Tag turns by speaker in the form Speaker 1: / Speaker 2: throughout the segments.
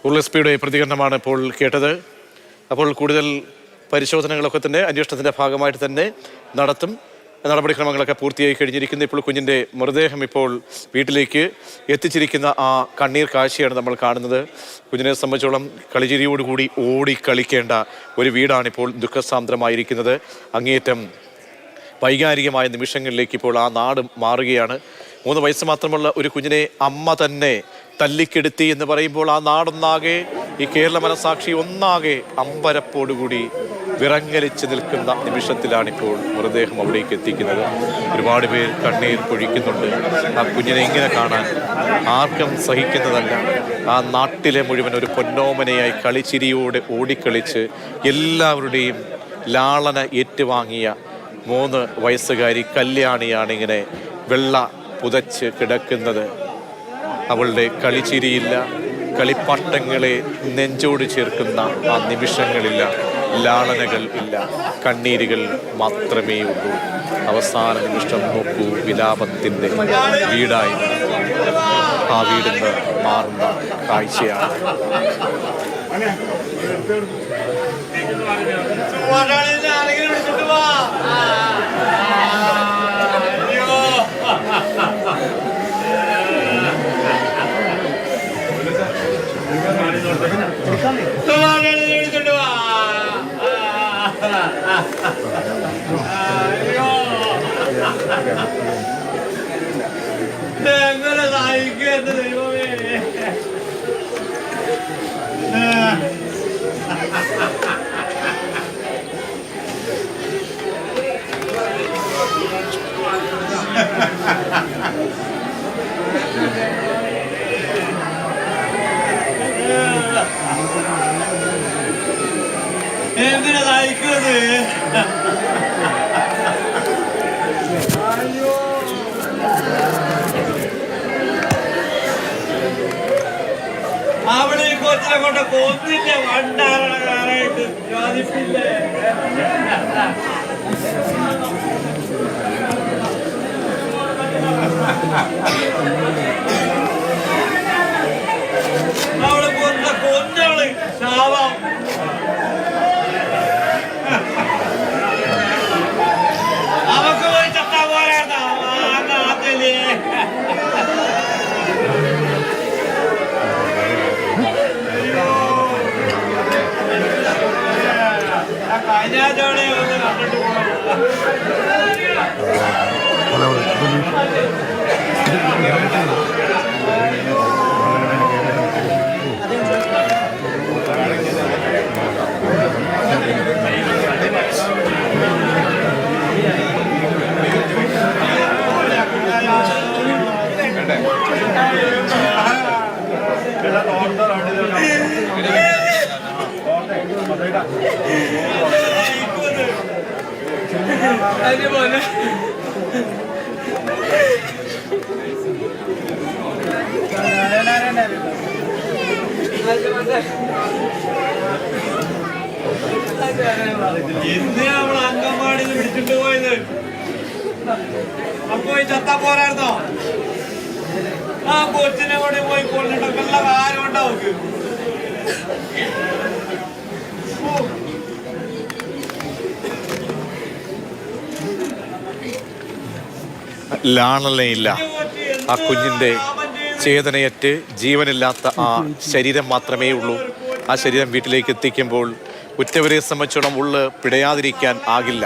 Speaker 1: ഉർലെസ്പിയുടെ പ്രതികരണമാണ് ഇപ്പോൾ കേട്ടത്. അപ്പോൾ കൂടുതൽ പരിശോധനകളൊക്കെ തന്നെ അന്വേഷണത്തിൻ്റെ ഭാഗമായിട്ട് തന്നെ നടത്തും. നടപടിക്രമങ്ങളൊക്കെ പൂർത്തിയായി കഴിഞ്ഞിരിക്കുന്നു. ഇപ്പോൾ കുഞ്ഞിൻ്റെ മൃതദേഹം ഇപ്പോൾ വീട്ടിലേക്ക് എത്തിച്ചിരിക്കുന്ന ആ കണ്ണീർ കാഴ്ചയാണ് നമ്മൾ കാണുന്നത്. കുഞ്ഞിനെ സംബന്ധിച്ചോളം കളിചിരിയോടുകൂടി ഓടിക്കളിക്കേണ്ട ഒരു വീടാണിപ്പോൾ ദുഃഖസാന്ദ്രമായിരിക്കുന്നത്. അങ്ങേയറ്റം വൈകാരികമായ നിമിഷങ്ങളിലേക്ക് ഇപ്പോൾ ആ നാട് മാറുകയാണ്. 3 വയസ്സ് മാത്രമുള്ള ഒരു കുഞ്ഞിനെ അമ്മ തന്നെ തല്ലിക്കെടുത്തി എന്ന് പറയുമ്പോൾ ആ നാടൊന്നാകെ, ഈ കേരള മനസാക്ഷി ഒന്നാകെ അമ്പരപ്പോടുകൂടി വിറങ്ങലിച്ച് നിൽക്കുന്ന നിമിഷത്തിലാണിപ്പോൾ മൃതദേഹം അവിടേക്ക് എത്തിക്കുന്നത്. ഒരുപാട് പേർ കണ്ണീർ പൊഴിക്കുന്നുണ്ട്. ആ കുഞ്ഞിനെ ഇങ്ങനെ കാണാൻ ആർക്കും സഹിക്കുന്നതല്ല. ആ നാട്ടിലെ മുഴുവൻ ഒരു പൊന്നോമനയായി കളിച്ചിരിയോടെ ഓടിക്കളിച്ച് എല്ലാവരുടെയും ലാളന ഏറ്റുവാങ്ങിയ 3 വയസ്സുകാരി കല്യാണിയാണ് ഇങ്ങനെ വെള്ള പുതച്ച് കിടക്കുന്നത്. അവളുടെ കളിച്ചിരിയില്ല, കളിപ്പാട്ടങ്ങളെ നെഞ്ചോട് ചേർക്കുന്ന ആ നിമിഷങ്ങളില്ല, ലാളനകൾ ഇല്ല, കണ്ണീരുകൾ മാത്രമേ ഉള്ളൂ. അവസാന നിമിഷം നോക്കൂ, വിലാപത്തിൻ്റെ വീടായി ആ വീടിന്ന് മാറുന്ന കാഴ്ചയാണ്.
Speaker 2: എങ്ങനെ സഹിക്കുന്നത് ദൈവമേ. എന്തിനാ സഹിക്കുന്നത്? അവിടെ ഈ കൊച്ചിനെ കൊണ്ട് കൊന്നില്ല, വണ്ടാറായിട്ട് ചോദിപ്പില്ലേ. അവിടെ കൊന്നവള് ശാപം. അവക്ക് പോയി ചത്താ പോരാ നാട്ടില്. കഴിഞ്ഞാച്ചോടെ ഒന്ന് കണ്ടിട്ട് പോലെ ഇന്ന് നമ്മൾ അങ്കമാടിയിൽ വിളിച്ചിട്ട് പോയത്. അപ്പൊ ഈ ചത്താ പോരായിരുന്നോ? ആ കൊച്ചിനെ കൂടി പോയി കൊണ്ടിട്ട് വല്ല കാര്യം ഉണ്ടാവും.
Speaker 1: ലാളനയില്ല. ആ കുഞ്ഞിൻ്റെ ചേതനയറ്റ് ജീവനില്ലാത്ത ആ ശരീരം മാത്രമേ ഉള്ളൂ. ആ ശരീരം വീട്ടിലേക്ക് എത്തിക്കുമ്പോൾ ഉറ്റവരെ സംബന്ധിച്ചോളം ഉള്ളു പിടയാതിരിക്കാൻ ആകില്ല.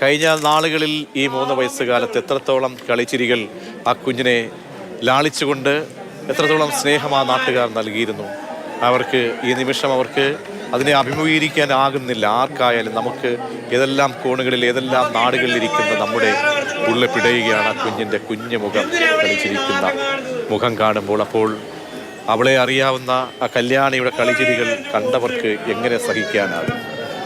Speaker 1: കഴിഞ്ഞ നാളുകളിൽ ഈ 3 വയസ്സുകാലത്ത് എത്രത്തോളം കളിച്ചിരികൾ ആ കുഞ്ഞിനെ ലാളിച്ചുകൊണ്ട് എത്രത്തോളം സ്നേഹം ആ നാട്ടുകാർ നൽകിയിരുന്നു. അവർക്ക് ഈ നിമിഷം അവർക്ക് അതിനെ അഭിമുഖീകരിക്കാനാകുന്നില്ല. ആർക്കായാലും നമുക്ക് ഏതെല്ലാം കോണുകളിൽ ഏതെല്ലാം നാടുകളിലിരിക്കുന്ന നമ്മുടെ ഉള്ളിൽ പിടയുകയാണ് ആ കുഞ്ഞിൻ്റെ കുഞ്ഞു മുഖം, കളിച്ചിരിക്കുന്ന മുഖം കാണുമ്പോൾ. അപ്പോൾ അവളെ അറിയാവുന്ന ആ കല്യാണിയുടെ കളിച്ചിരികൾ കണ്ടവർക്ക് എങ്ങനെ സഹിക്കാനാകും?